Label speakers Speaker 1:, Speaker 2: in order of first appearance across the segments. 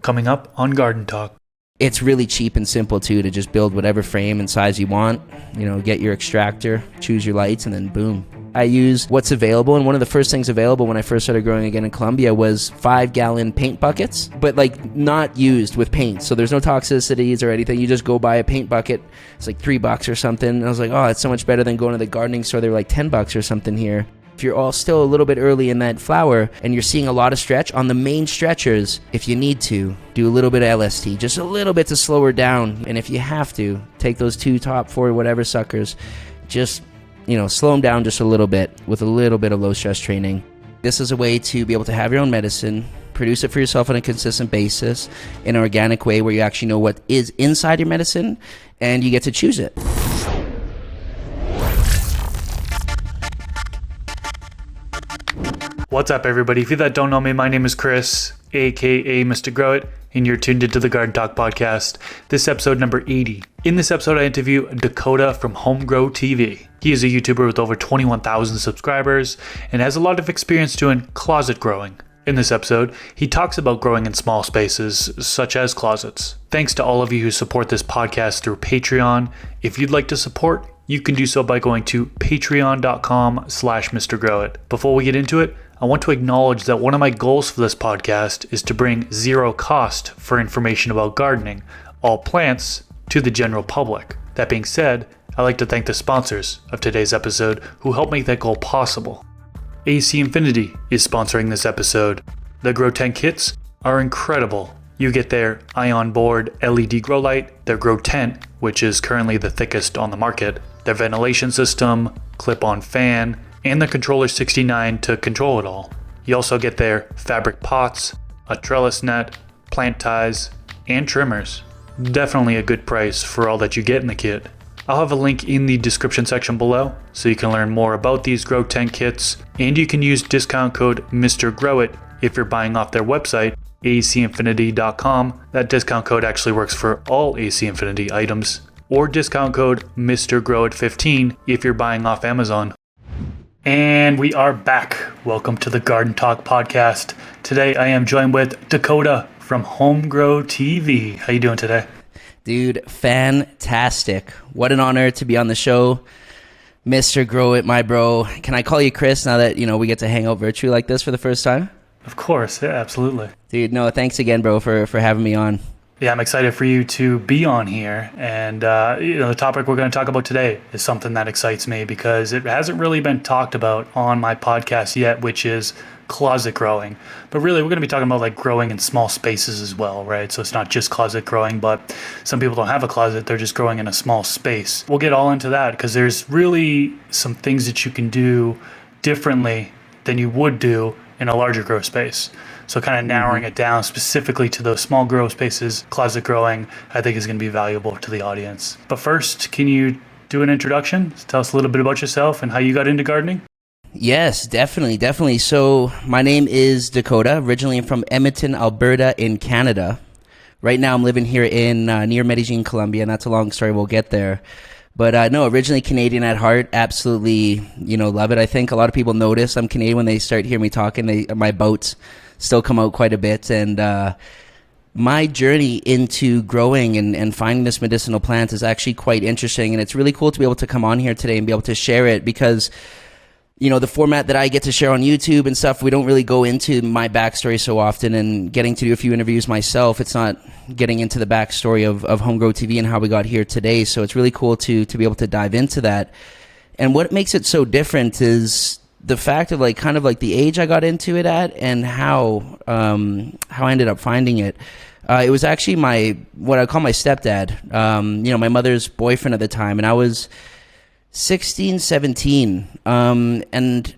Speaker 1: coming up on Garden Talk.
Speaker 2: It's really cheap and simple too to just build whatever frame and size you want. Get your extractor, choose your lights, and then boom. I use what's available, and one of the first things available when I first started growing again in Colombia was 5-gallon paint buckets, but not used with paint. So there's no toxicities or anything. You just go buy a paint bucket. It's like $3 or something. And I was like, oh, it's so much better than going to the gardening store. They're like $10 or something here. If you're all still a little bit early in that flower and you're seeing a lot of stretch on the main stretchers, if you need to, do a little bit of LST, just a little bit to slow her down. And if you have to, take those 2 top 4 whatever suckers, just slow them down just a little bit with a little bit of low stress training. This is a way to be able to have your own medicine, produce it for yourself on a consistent basis in an organic way where you actually know what is inside your medicine and you get to choose it.
Speaker 1: What's up, everybody? If you that don't know me, my name is Chris, aka Mr. Grow It, and you're tuned into the Garden Talk podcast. This is episode number 80. In this episode, I interview Dakota from Homegrow TV. He is a YouTuber with over 21,000 subscribers and has a lot of experience doing closet growing. In this episode, he talks about growing in small spaces, such as closets. Thanks to all of you who support this podcast through Patreon. If you'd like to support, you can do so by going to patreon.com/MrGrowIt. Before we get into it, I want to acknowledge that one of my goals for this podcast is to bring zero cost for information about gardening, all plants, to the general public. That being said, I'd like to thank the sponsors of today's episode who helped make that goal possible. AC Infinity is sponsoring this episode. The Grow Tent kits are incredible. You get their Ion Board LED grow light, their Grow Tent, which is currently the thickest on the market, their ventilation system, clip-on fan, and the Controller 69 to control it all. You also get their fabric pots, a trellis net, plant ties, and trimmers. Definitely a good price for all that you get in the kit. I'll have a link in the description section below so you can learn more about these Grow Tent kits, and you can use discount code MrGrowIt if you're buying off their website, acinfinity.com. That discount code actually works for all AC Infinity items, or discount code MrGrowIt15 if you're buying off Amazon. And we are back. Welcome to the Garden Talk podcast. Today I am joined with Dakota from Homegrow TV. How you doing today?
Speaker 2: Dude, fantastic. What an honor to be on the show. Mr. Grow It, my bro. Can I call you Chris now that, we get to hang out virtually like this for the first time?
Speaker 1: Of course, yeah, absolutely.
Speaker 2: Dude, no, thanks again, bro, for having me on.
Speaker 1: Yeah, I'm excited for you to be on here. And, the topic we're going to talk about today is something that excites me because it hasn't really been talked about on my podcast yet, which is closet growing. But really, we're going to be talking about growing in small spaces as well, right? So it's not just closet growing, but some people don't have a closet. They're just growing in a small space. We'll get all into that because there's really some things that you can do differently than you would do in a larger grow space. So kind of narrowing it down specifically to those small grow spaces, closet growing, I think is going to be valuable to the audience. But first, can you do an introduction? Tell us a little bit about yourself and how you got into gardening.
Speaker 2: Yes, definitely. So my name is Dakota, originally I'm from Edmonton, Alberta in Canada. Right now I'm living here in near Medellin, Colombia, and that's a long story, we'll get there. But no, originally Canadian at heart, absolutely, love it. I think a lot of people notice I'm Canadian when they start hearing me talking. My boats still come out quite a bit. And my journey into growing and finding this medicinal plant is actually quite interesting. And it's really cool to be able to come on here today and be able to share it because, the format that I get to share on YouTube and stuff, we don't really go into my backstory so often, and getting to do a few interviews myself, it's not getting into the backstory of Homegrow TV and how we got here today. So it's really cool to be able to dive into that. And what makes it so different is the fact of the age I got into it at and how I ended up finding it. It was actually what I call my stepdad, my mother's boyfriend at the time, and I was 16, 17, and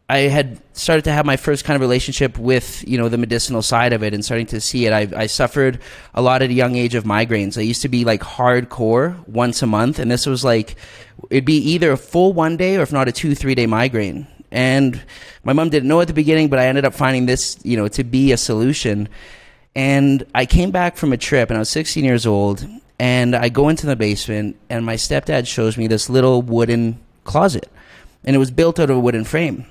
Speaker 2: I had started to have my first kind of relationship with, the medicinal side of it and starting to see it. I suffered a lot at a young age of migraines. I used to be hardcore once a month, and this was it'd be either a full one day or if not a 2-3 day migraine. And my mom didn't know at the beginning, but I ended up finding this, to be a solution. And I came back from a trip and I was 16 years old, and I go into the basement and my stepdad shows me this little wooden closet, and it was built out of a wooden frame.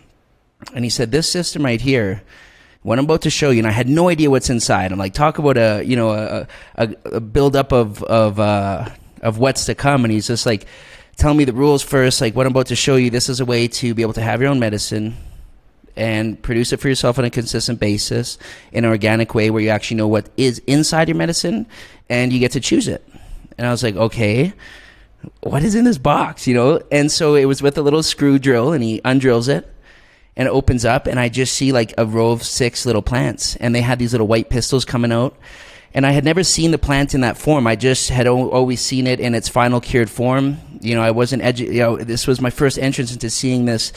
Speaker 2: And he said, this system right here, what I'm about to show you, and I had no idea what's inside. I'm like, talk about a buildup of what's to come. And he's just like, tell me the rules first. Like, what I'm about to show you, this is a way to be able to have your own medicine and produce it for yourself on a consistent basis in an organic way where you actually know what is inside your medicine and you get to choose it. And I was like, okay, what is in this box, And so it was with a little screw drill, and he undrills it and it opens up, and I just see like a row of 6 little plants, and they had these little white pistils coming out. And I had never seen the plant in that form. I just had always seen it in its final cured form. I wasn't this was my first entrance into seeing this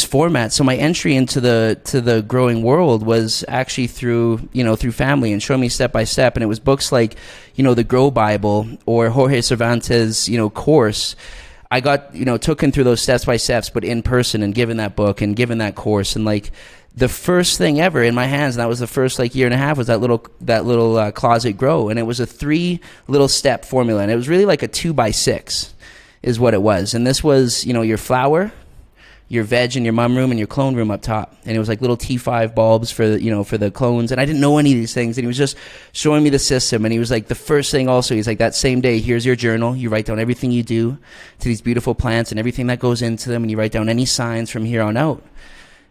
Speaker 2: format. So my entry into the growing world was actually through family and showing me step by step. And it was books like, the Grow Bible or Jorge Cervantes, course. I got, taken through those steps by steps, but in person, and given that book and given that course. And like the first thing ever in my hands, and that was the first like year and a half, was that little closet grow. And it was a 3 little step formula. And it was really like a 2x6 is what it was. And this was, your flower, your veg and your mum room, and your clone room up top. And it was like little T5 bulbs for the clones. And I didn't know any of these things. And he was just showing me the system. And he was like, the first thing also, he's like, that same day, here's your journal. You write down everything you do to these beautiful plants and everything that goes into them. And you write down any signs from here on out.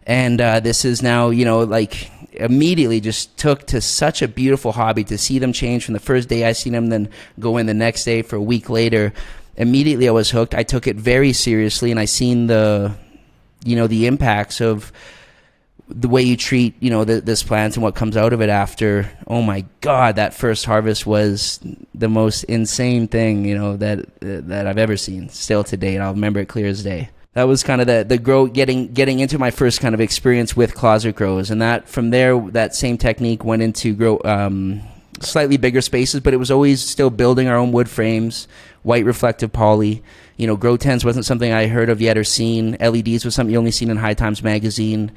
Speaker 2: And this is now, like immediately just took to such a beautiful hobby to see them change from the first day I seen them, then go in the next day for a week later. Immediately I was hooked. I took it very seriously, and I seen the impacts of the way you treat, this plant and what comes out of it after. Oh my God, that first harvest was the most insane thing, that I've ever seen still to date. I'll remember it clear as day. That was kind of the grow, getting into my first kind of experience with closet grows. And that from there, that same technique went into grow, slightly bigger spaces, but it was always still building our own wood frames, white reflective poly. Grow tents wasn't something I heard of yet or seen. LEDs was something you only seen in High Times magazine.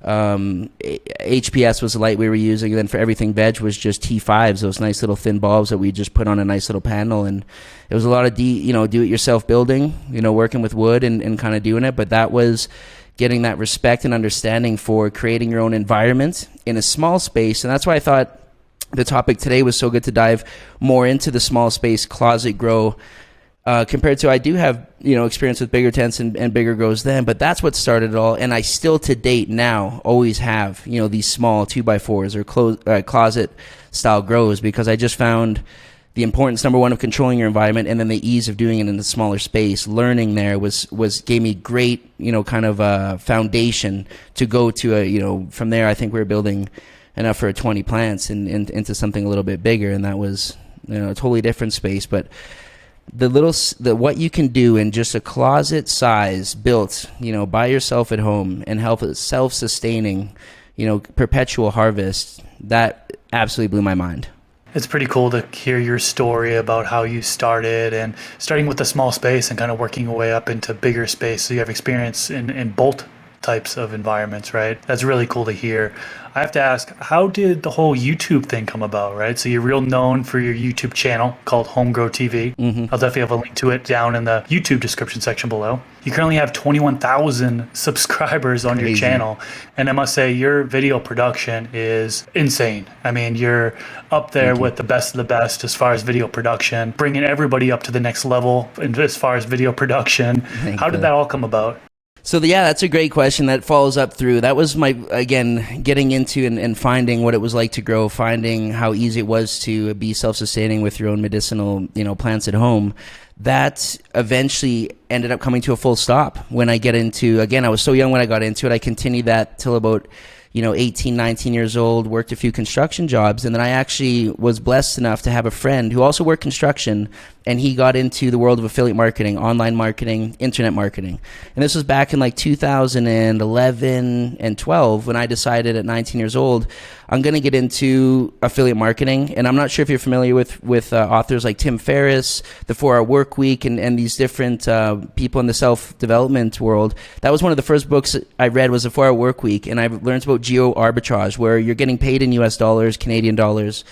Speaker 2: HPS was the light we were using. And then for everything veg was just T5s, those nice little thin bulbs that we just put on a nice little panel. And it was a lot of do-it-yourself building, working with wood and kind of doing it. But that was getting that respect and understanding for creating your own environment in a small space. And that's why I thought the topic today was so good to dive more into the small space closet grow, compared to I do have, experience with bigger tents and bigger grows then, but that's what started it all. And I still to date now always have, these small 2x4s or closet style grows, because I just found the importance, number one, of controlling your environment, and then the ease of doing it in a smaller space. Learning there gave me great, kind of foundation to go to from there. I think we were building enough for 20 plants and into something a little bit bigger. And that was, a totally different space. But the what you can do in just a closet size built, by yourself at home and help it self-sustaining, perpetual harvest, that absolutely blew my mind.
Speaker 1: It's pretty cool to hear your story about how you started, and starting with a small space and kind of working your way up into bigger space. So you have experience in both types of environments, right? That's really cool to hear. I have to ask, how did the whole YouTube thing come about, right? So you're real known for your YouTube channel called Homegrow TV. Mm-hmm. I'll definitely have a link to it down in the YouTube description section below. You currently have 21,000 subscribers on your channel. And I must say, your video production is insane. I mean, you're up there with the best of the best as far as video production, bringing everybody up to the next level as far as video production. How did that all come about?
Speaker 2: So that's a great question that follows up through. That was getting into and finding what it was like to grow, finding how easy it was to be self-sustaining with your own medicinal, plants at home. That eventually ended up coming to a full stop when I get into, again, I was so young when I got into it. I continued that till about 18, 19 years old, worked a few construction jobs. And then I actually was blessed enough to have a friend who also worked construction, and he got into the world of affiliate marketing, online marketing, internet marketing. And this was back in like 2011 and 12 when I decided at 19 years old, I'm going to get into affiliate marketing. And I'm not sure if you're familiar with authors like Tim Ferriss, The 4-Hour Work Week, and these different people in the self-development world. That was one of the first books I read, was The 4-Hour Work Week. And I learned about geo arbitrage, where you're getting paid in US dollars, Canadian dollars,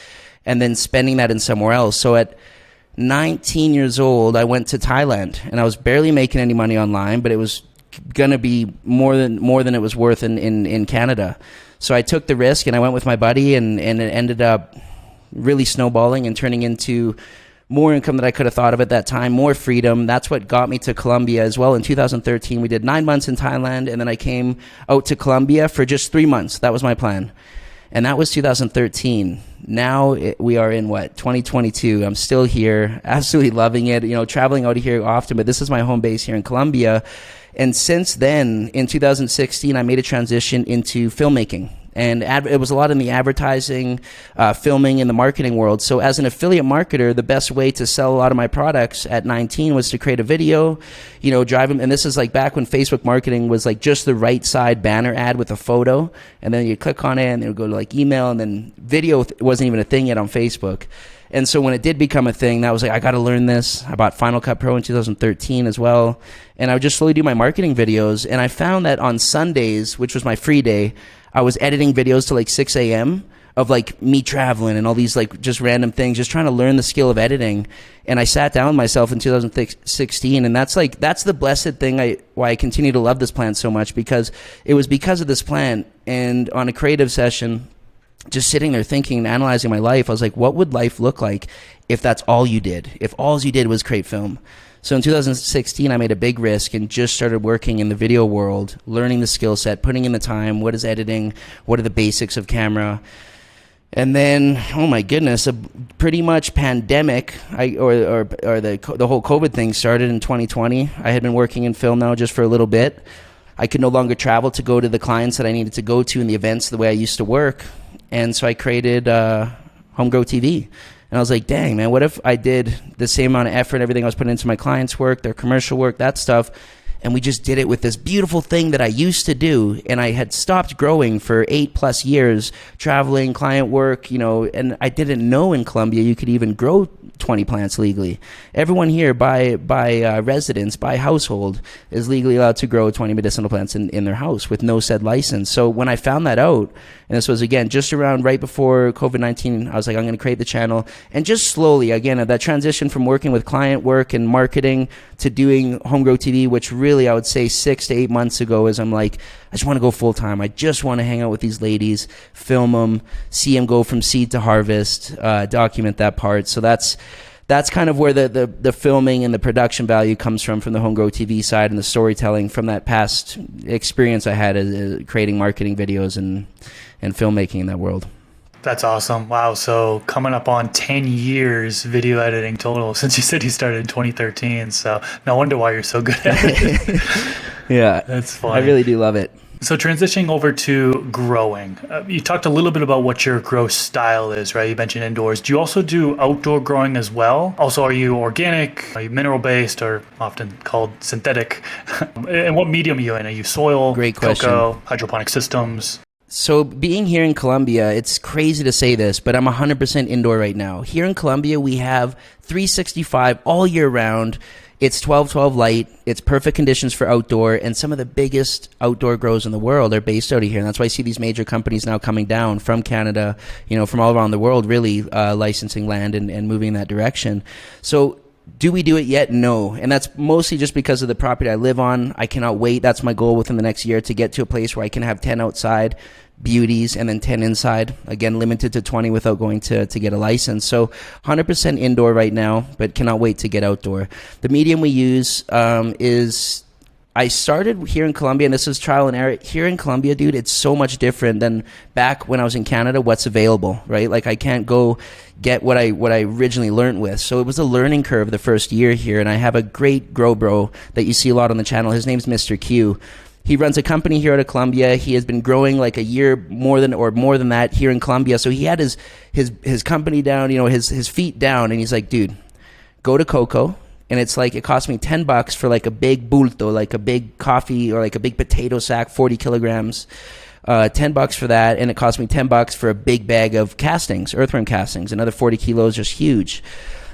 Speaker 2: and then spending that in somewhere else. So at 19 years old, I went to Thailand, and I was barely making any money online, but it was gonna be more than it was worth in Canada. So I took the risk and I went with my buddy, and it ended up really snowballing and turning into more income that I could have thought of at that time, more freedom. That's what got me to Colombia as well. In 2013, we did 9 months in Thailand, and then I came out to Colombia for just 3 months. That was my plan. And that was 2013. Now we are in 2022. I'm still here, absolutely loving it, traveling out of here often, but this is my home base here in Colombia. And since then, in 2016, I made a transition into filmmaking. And it was a lot in the advertising, filming, in the marketing world. So as an affiliate marketer, the best way to sell a lot of my products at 19 was to create a video, drive them. And this is like back when Facebook marketing was like just the right side banner ad with a photo. And then you click on it and it would go to like email, and then video wasn't even a thing yet on Facebook. And so when it did become a thing, that was like, I got to learn this. I bought Final Cut Pro in 2013 as well. And I would just slowly do my marketing videos. And I found that on Sundays, which was my free day, I was editing videos to like 6 a.m. of like me traveling and all these like just random things, just trying to learn the skill of editing. And I sat down with myself in 2016, and that's the blessed thing why I continue to love this plant so much, because it was because of this plant. And on a creative session, just sitting there thinking and analyzing my life, I was like, what would life look like if that's all you did? If all you did was create film? So in 2016, I made a big risk and just started working in the video world, learning the skill set, putting in the time. What is editing? What are the basics of camera? And then, oh my goodness, a pretty much pandemic, or the whole COVID thing started in 2020. I had been working in film now just for a little bit. I could no longer travel to go to the clients that I needed to go to in the events the way I used to work. And so I created Homegrow TV. And I was like, dang, man, what if I did the same amount of effort, everything I was putting into my clients' work, their commercial work, that stuff, and we just did it with this beautiful thing that I used to do, and I had stopped growing for 8+ years, traveling, client work, and I didn't know in Colombia you could even grow 20 plants legally. Everyone here by residence, by household, is legally allowed to grow 20 medicinal plants in their house with no said license. So when I found that out, and this was, again, just around right before COVID-19, I was like, I'm going to create the channel. And just slowly, again, that transition from working with client work and marketing to doing Homegrow TV, which really I would say 6 to 8 months ago, is I'm like, I just want to go full time. I just want to hang out with these ladies, film them, see them go from seed to harvest, document that part. So that's kind of where the filming and the production value comes from the Homegrow TV side, and the storytelling from that past experience I had as creating marketing videos and filmmaking in that world.
Speaker 1: That's awesome. Wow. So coming up on 10 years video editing total, since you said you started in 2013. So no wonder why you're so good at it.
Speaker 2: Yeah.
Speaker 1: That's funny.
Speaker 2: I really do love it.
Speaker 1: So transitioning over to growing, you talked a little bit about what your grow style is, right? You mentioned indoors. Do you also do outdoor growing as well? Also, are you organic? Are you mineral-based, or often called synthetic? And what medium are you in? Are you soil,
Speaker 2: Great question.
Speaker 1: cocoa, hydroponic systems?
Speaker 2: So being here in Colombia, it's crazy to say this, but I'm 100% indoor right now. Here in Colombia, we have 365 all year round. It's 12/12 light. It's perfect conditions for outdoor, and some of the biggest outdoor grows in the world are based out of here. And that's why I see these major companies now coming down from Canada, from all around the world, really licensing land and moving in that direction. So do we do it yet? No. And that's mostly just because of the property I live on. I cannot wait. That's my goal within the next year, to get to a place where I can have 10 outside beauties and then 10 inside, again limited to 20 without going to get a license. So 100% indoor right now, but cannot wait to get outdoor. The medium we use is, I started here in Colombia, and this is trial and error. Here in Colombia, dude, it's so much different than back when I was in Canada, what's available, right? Like I can't go get what I originally learned with. So it was a learning curve the first year here, and I have a great grow bro that you see a lot on the channel. His name's Mr. Q. He runs a company here out of Colombia. He has been growing like a year more than that here in Colombia. So he had his company down, his feet down, and he's like, dude, go to cocoa. And it's like, it cost me $10 for like a big bulto, like a big coffee or like a big potato sack, 40 kilograms, $10 for that. And it cost me $10 for a big bag of castings, earthworm castings, another 40 kilos, just huge.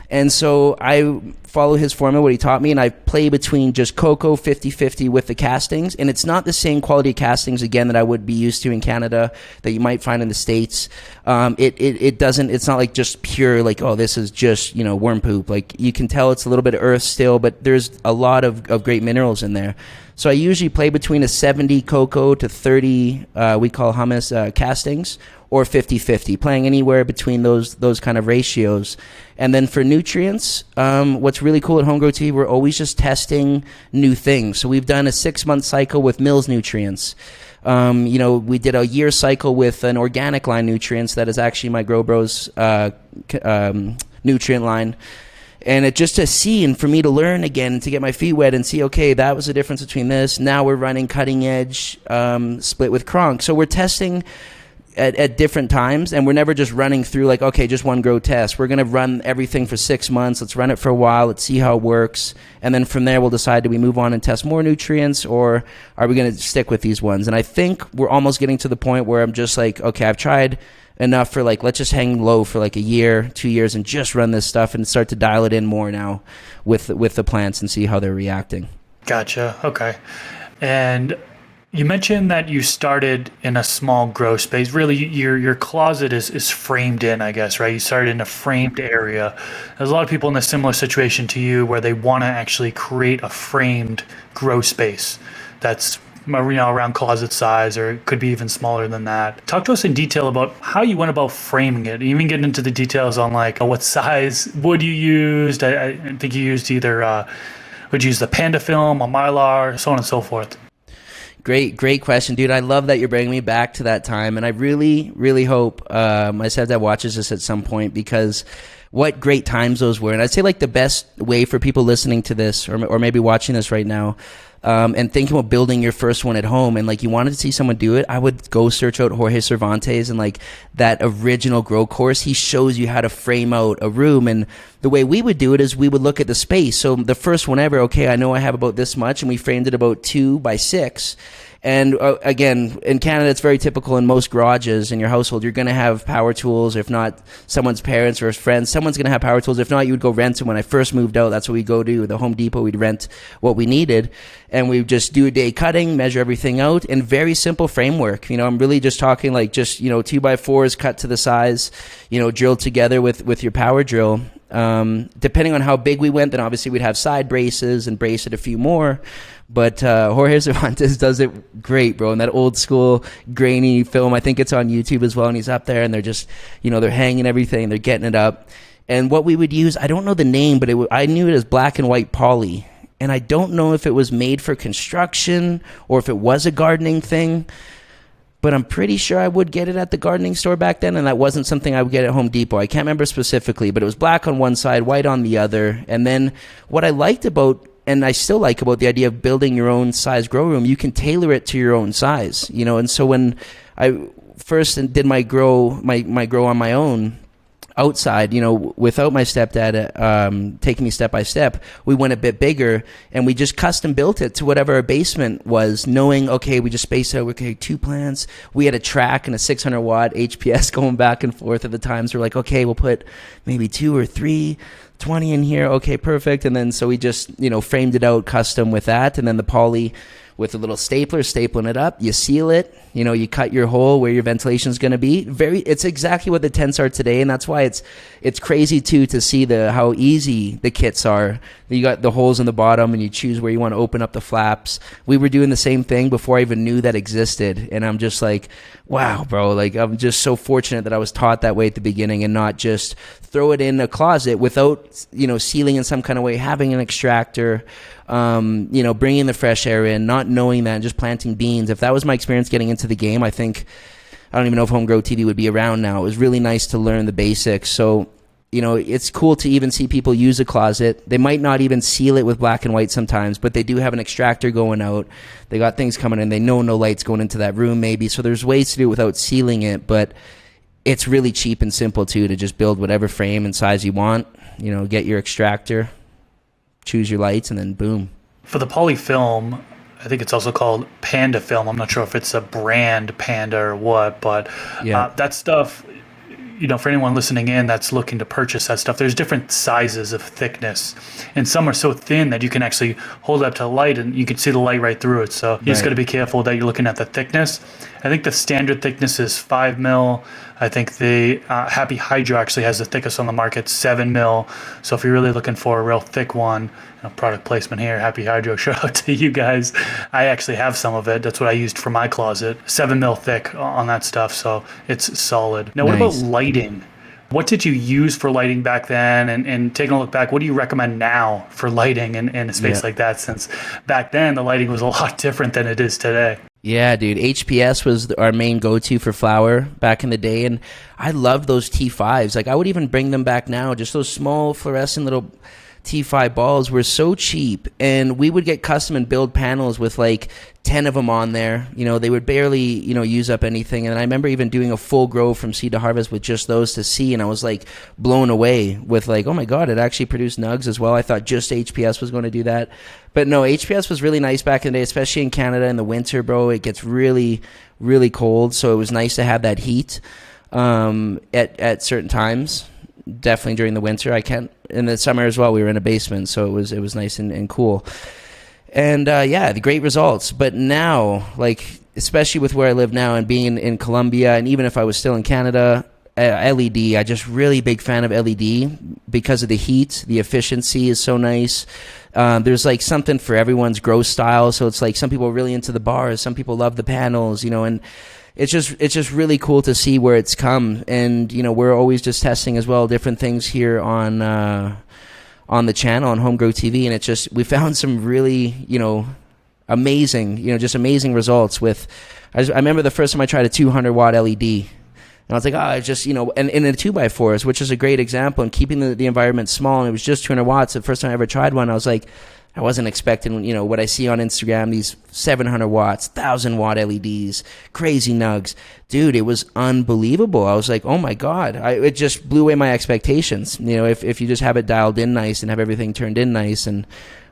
Speaker 2: And so I follow his formula, what he taught me, and I play between just cocoa 50-50 with the castings. And it's not the same quality of castings, again, that I would be used to in Canada that you might find in the States. It's not like just pure, like, oh, this is just, worm poop. Like, you can tell it's a little bit of earth still, but there's a lot of great minerals in there. So I usually play between a 70 cocoa to 30, we call hummus castings, or 50-50, playing anywhere between those kind of ratios. And then for nutrients, what's really cool at Homegrow TV, we're always just testing new things. So we've done a 6-month cycle with Mills Nutrients. We did a year cycle with an organic line nutrients that is actually my Grow Bros nutrient line. And it just to see and for me to learn again, to get my feet wet and see, okay, that was the difference between this. Now we're running cutting edge split with Kronk. So we're testing at different times, and we're never just running through like, okay, just one grow test. We're going to run everything for 6 months. Let's run it for a while. Let's see how it works. And then from there, we'll decide, do we move on and test more nutrients, or are we going to stick with these ones? And I think we're almost getting to the point where I'm just like, okay, I've tried enough for like, let's just hang low for like a year, 2 years, and just run this stuff and start to dial it in more now with the plants and see how they're reacting.
Speaker 1: Gotcha. Okay. And you mentioned that you started in a small grow space. Really, your closet is framed in, I guess, right? You started in a framed area. There's a lot of people in a similar situation to you where they want to actually create a framed grow space that's around closet size, or it could be even smaller than that. Talk to us in detail about how you went about framing it. Even get into the details on like what size wood you used. I think you used either would you use the Panda film, a Mylar, so on and so forth.
Speaker 2: Great question, dude. I love that you're bringing me back to that time, and I really, really hope my stepdad watches this at some point, because what great times those were. And I'd say like the best way for people listening to this, or maybe watching this right now, and thinking about building your first one at home, and like you wanted to see someone do it, I would go search out Jorge Cervantes and like that original grow course. He shows you how to frame out a room, and the way we would do it is we would look at the space. So the first one ever, okay, I know I have about this much, and we framed it about 2 by 6. And again, in Canada, it's very typical in most garages in your household. You're going to have power tools, if not someone's parents or friends. Someone's going to have power tools. If not, you would go rent them. When I first moved out, that's what we go to, the Home Depot. We'd rent what we needed, and we would just do a day cutting, measure everything out, and very simple framework. I'm really just talking like just 2x4s cut to the size, drilled together with your power drill. Depending on how big we went, then obviously we'd have side braces and brace it a few more. But Jorge Cervantes does it great, bro. And that old school grainy film, I think it's on YouTube as well. And he's up there, and they're just, they're hanging everything, they're getting it up. And what we would use, I don't know the name, but I knew it as black and white poly. And I don't know if it was made for construction or if it was a gardening thing. But I'm pretty sure I would get it at the gardening store back then, and that wasn't something I would get at Home Depot. I can't remember specifically, but it was black on one side, white on the other. And then what I liked about, and I still like about the idea of building your own size grow room, you can tailor it to your own size, And so when I first did my grow on my own outside, without my stepdad taking me step by step, we went a bit bigger, and we just custom built it to whatever our basement was, knowing, okay, we just spaced out, okay, 2 plants. We had a track and a 600 watt HPS going back and forth at the times. We're like, okay, we'll put maybe 2 or 3 20 in here. Okay, perfect. And then so we just, framed it out custom with that. And then the poly with a little stapler, stapling it up, you seal it, you cut your hole where your ventilation is going to be. It's exactly what the tents are today. And that's why it's crazy too, to see how easy the kits are. You got the holes in the bottom, and you choose where you want to open up the flaps. We were doing the same thing before I even knew that existed. And I'm just like, wow, bro, like I'm just so fortunate that I was taught that way at the beginning, and not just throw it in a closet without, sealing in some kind of way, having an extractor, bringing the fresh air in, not knowing that, and just planting beans. If that was my experience getting into the game, I don't even know if Homegrow TV would be around now. It was really nice to learn the basics. So, it's cool to even see people use a closet. They might not even seal it with black and white sometimes, but they do have an extractor going out. They got things coming in. They know no light's going into that room maybe. So there's ways to do it without sealing it, but it's really cheap and simple too, to just build whatever frame and size you want. Get your extractor, choose your lights, and then boom.
Speaker 1: For the poly film, I think it's also called Panda film. I'm not sure if it's a brand Panda or what, but
Speaker 2: yeah.
Speaker 1: That stuff, for anyone listening in that's looking to purchase that stuff, there's different sizes of thickness, and some are so thin that you can actually hold it up to the light and you can see the light right through it. So you just got to be careful that you're looking at the thickness. I think the standard thickness is 5 mil. I think the Happy Hydro actually has the thickest on the market, 7 mil. So if you're really looking for a real thick one, product placement here, Happy Hydro, shout out to you guys. I actually have some of it. That's what I used for my closet. 7 mil thick on that stuff, so it's solid. Now, what about lighting? What did you use for lighting back then? And taking a look back, what do you recommend now for lighting in a space like that? Since back then, the lighting was a lot different than it is today.
Speaker 2: Yeah, dude. HPS was our main go-to for flower back in the day, and I loved those T5s. Like, I would even bring them back now. Just those small fluorescent little T5 balls were so cheap, and we would get custom and build panels with like 10 of them on there. They would barely, use up anything. And I remember even doing a full grow from seed to harvest with just those to see, and I was like blown away with like, oh my God, it actually produced nugs as well. I thought just HPS was going to do that. But no, HPS was really nice back in the day, especially in Canada in the winter, bro. It gets really, really cold. So it was nice to have that heat at certain times. Definitely during the winter. I can't in the summer as well. We were in a basement, so it was nice and cool. And the great results. But now, like especially with where I live now and being in Colombia, and even if I was still in Canada, LED. I just really big fan of LED because of the heat. The efficiency is so nice. There's like something for everyone's grow style. So it's like some people are really into the bars, some people love the panels, and it's just really cool to see where it's come. And we're always just testing as well different things here on the channel on Home Grow TV, and we found some really amazing just amazing results with. I remember the first time I tried a 200 watt LED, and I was like, and in a 2x4s, which is a great example, and keeping the environment small, and it was just 200 watts. The first time I ever tried one, I was like, I wasn't expecting, what I see on Instagram, these 700 watts, 1,000 watt LEDs, crazy nugs. Dude, it was unbelievable. I was like, oh my God. It just blew away my expectations. If you just have it dialed in nice and have everything turned in nice. And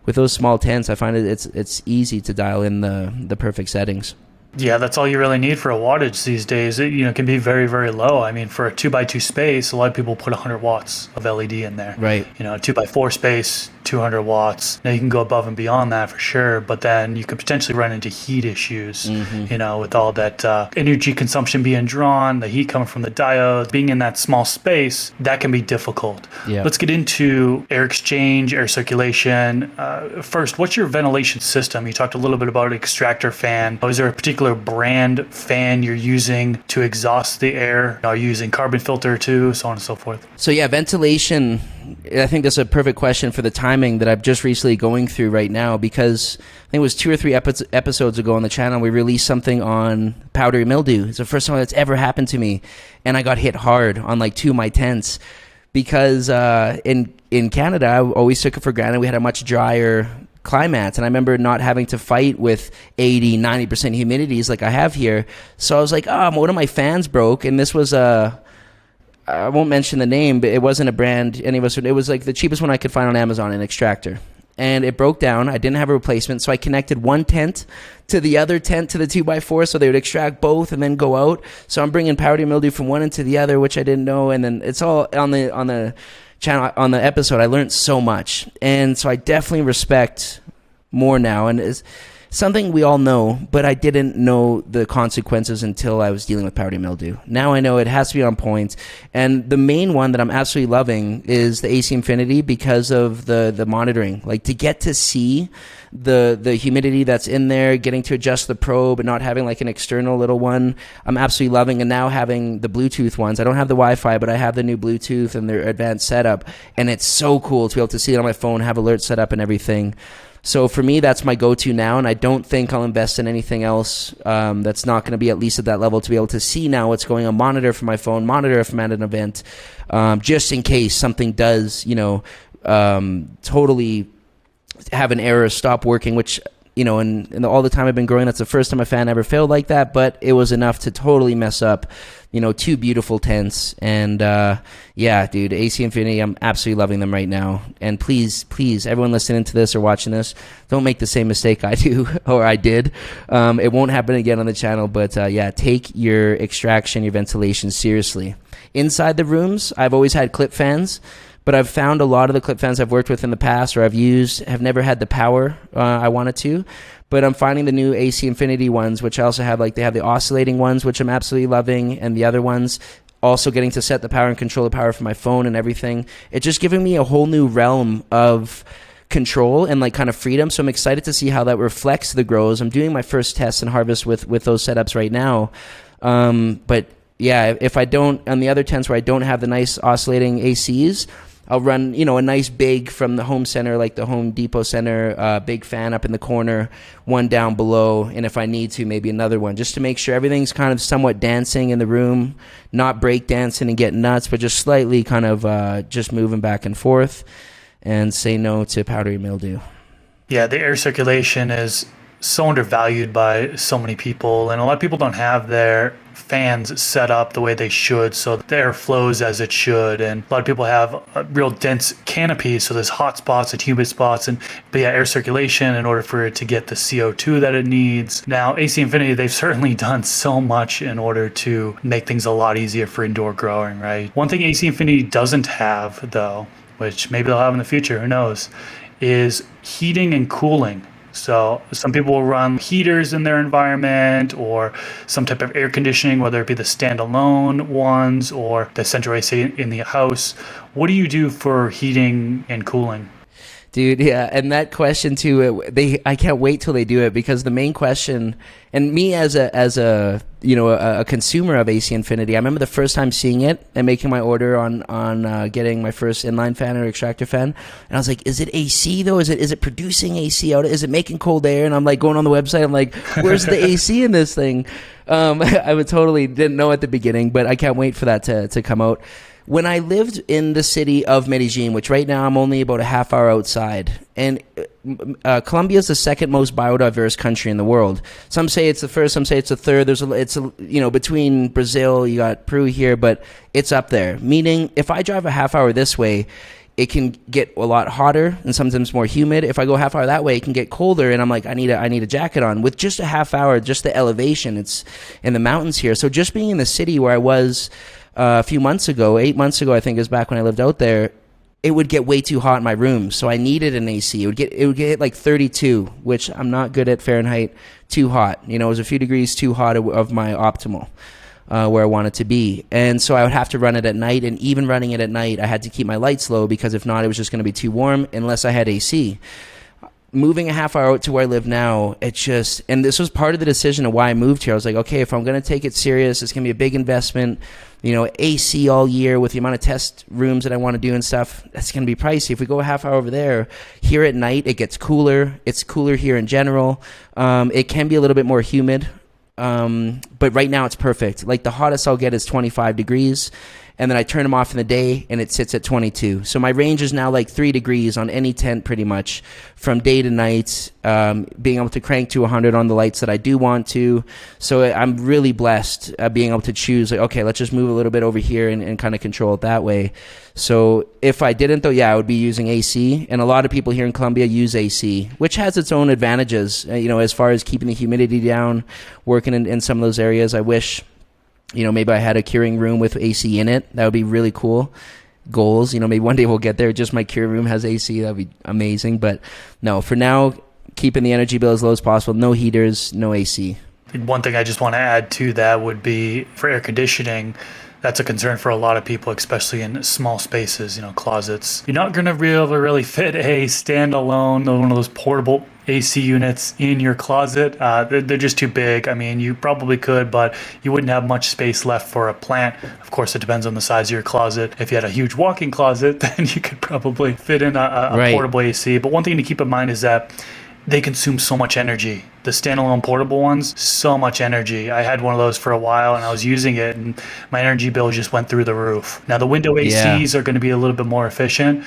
Speaker 2: with those small tents, I find it's easy to dial in the perfect settings.
Speaker 1: Yeah, that's all you really need for a wattage these days. It can be very, very low. I mean, for a 2x2 space, a lot of people put 100 watts of LED in there.
Speaker 2: Right.
Speaker 1: A 2x4 space, 200 watts. Now you can go above and beyond that for sure, but then you could potentially run into heat issues, with all that energy consumption being drawn, the heat coming from the diodes, being in that small space, that can be difficult.
Speaker 2: Yeah.
Speaker 1: Let's get into air exchange, air circulation. First, what's your ventilation system? You talked a little bit about extractor fan. Is there a particular brand fan you're using to exhaust the air? Are you using carbon filter too, so on and so forth?
Speaker 2: So yeah, ventilation, I think that's a perfect question for the timing that I'm just recently going through right now, because I think it was 2 or 3 episodes ago on the channel, we released something on powdery mildew. It's the first time that's ever happened to me, and I got hit hard on like 2 of my tents because in Canada, I always took it for granted we had a much drier climate, and I remember not having to fight with 80-90% humidities like I have here. So I was like, one of my fans broke, and this was I won't mention the name, but it wasn't a brand any of us would. It was like the cheapest one I could find on Amazon, an extractor. And it broke down. I didn't have a replacement, so I connected one tent to the other tent to the 2x4, so they would extract both and then go out. So I'm bringing powdery mildew from one end to the other, which I didn't know. And then it's all on the channel, on the episode. I learned so much, and so I definitely respect more now. And it's something we all know, but I didn't know the consequences until I was dealing with powdery mildew. Now I know it has to be on point. And the main one that I'm absolutely loving is the AC Infinity because of the monitoring. Like, to get to see the humidity that's in there, getting to adjust the probe and not having like an external little one, I'm absolutely loving. And now having the Bluetooth ones, I don't have the Wi-Fi, but I have the new Bluetooth and their advanced setup. And it's so cool to be able to see it on my phone, have alerts set up and everything. So for me, that's my go-to now, and I don't think I'll invest in anything else that's not going to be at least at that level to be able to see now what's going on, monitor from my phone, monitor if I'm at an event, just in case something does, totally have an error, stop working, which, in all the time I've been growing, that's the first time a fan ever failed like that, but it was enough to totally mess up, 2 beautiful tents. And yeah, dude, AC Infinity, I'm absolutely loving them right now. And please, everyone listening to this or watching this, don't make the same mistake I do or I did. It won't happen again on the channel, but take your extraction, your ventilation seriously. Inside the rooms, I've always had clip fans, but I've found a lot of the clip fans I've worked with in the past or I've used have never had the power I wanted to. But I'm finding the new AC Infinity ones, which I also have, they have the oscillating ones, which I'm absolutely loving, and the other ones, also getting to set the power and control the power from my phone and everything. It's just giving me a whole new realm of control and like kind of freedom. So I'm excited to see how that reflects the grows. I'm doing my first tests and harvest with those setups right now. But yeah, if I don't, on the other tents where I don't have the nice oscillating ACs, I'll run, a nice big from the home center, like the Home Depot center, big fan up in the corner, one down below, and if I need to, maybe another one, just to make sure everything's kind of somewhat dancing in the room, not break dancing and getting nuts, but just slightly kind of just moving back and forth, and say no to powdery mildew.
Speaker 1: Yeah, the air circulation is so undervalued by so many people, and a lot of people don't have their fans set up the way they should so the air flows as it should, and a lot of people have real dense canopies, so there's hot spots and humid spots, but yeah, air circulation in order for it to get the CO2 that it needs. Now AC Infinity, they've certainly done so much in order to make things a lot easier for indoor growing, right? One thing AC Infinity doesn't have though, which maybe they'll have in the future, who knows, is heating and cooling. So some people will run heaters in their environment or some type of air conditioning, whether it be the standalone ones or the central AC in the house. What do you do for heating and cooling?
Speaker 2: Dude, yeah, and that question too, I can't wait till they do it, because the main question, and me as a consumer of AC Infinity, I remember the first time seeing it and making my order on getting my first inline fan or extractor fan, and I was like, is it AC though? Is it producing AC out? Is it making cold air? And I'm like going on the website, I'm like, where's the AC in this thing? I would totally didn't know at the beginning, but I can't wait for that to come out. When I lived in the city of Medellin, which right now I'm only about a half hour outside, and Colombia is the second most biodiverse country in the world. Some say it's the first, some say it's the third. Between Brazil, you got Peru here, but it's up there. Meaning, if I drive a half hour this way, it can get a lot hotter and sometimes more humid. If I go half hour that way, it can get colder, and I'm like, I need a jacket on. With just a half hour, just the elevation, it's in the mountains here. So just being in the city where I was a few months ago, 8 months ago, I think is back when I lived out there, it would get way too hot in my room. So I needed an AC. It would get like 32, which I'm not good at Fahrenheit, too hot. It was a few degrees too hot of my optimal, where I want it to be. And so I would have to run it at night, and even running it at night, I had to keep my lights low, because if not, it was just going to be too warm unless I had AC. Moving a half hour out to where I live now, and this was part of the decision of why I moved here. I was like, okay, if I'm going to take it serious, it's going to be a big investment, AC all year with the amount of test rooms that I want to do and stuff, that's going to be pricey. If we go a half hour over there, here at night, it gets cooler. It's cooler here in general. It can be a little bit more humid, but right now it's perfect. Like the hottest I'll get is 25 degrees. And then I turn them off in the day, and it sits at 22. So my range is now like 3 degrees on any tent pretty much from day to night, being able to crank to 100 on the lights that I do want to. So I'm really blessed being able to choose, like, okay, let's just move a little bit over here and kind of control it that way. So if I didn't, though, yeah, I would be using AC. And a lot of people here in Colombia use AC, which has its own advantages, as far as keeping the humidity down, working in some of those areas. I wish... maybe I had a curing room with AC in it. That would be really cool. Goals, maybe one day we'll get there. Just my curing room has AC. That would be amazing. But no, for now, keeping the energy bill as low as possible. No heaters, no AC.
Speaker 1: One thing I just want to add to that would be for air conditioning. That's a concern for a lot of people, especially in small spaces, closets. You're not going to be able to really fit a standalone, one of those portable AC units in your closet. They're just too big. I mean, you probably could, but you wouldn't have much space left for a plant. Of course, it depends on the size of your closet. If you had a huge walk-in closet, then you could probably fit in a portable AC. But one thing to keep in mind is that they consume so much energy. The standalone portable ones, so much energy. I had one of those for a while, and I was using it, and my energy bill just went through the roof. Now, the window ACs are going to be a little bit more efficient,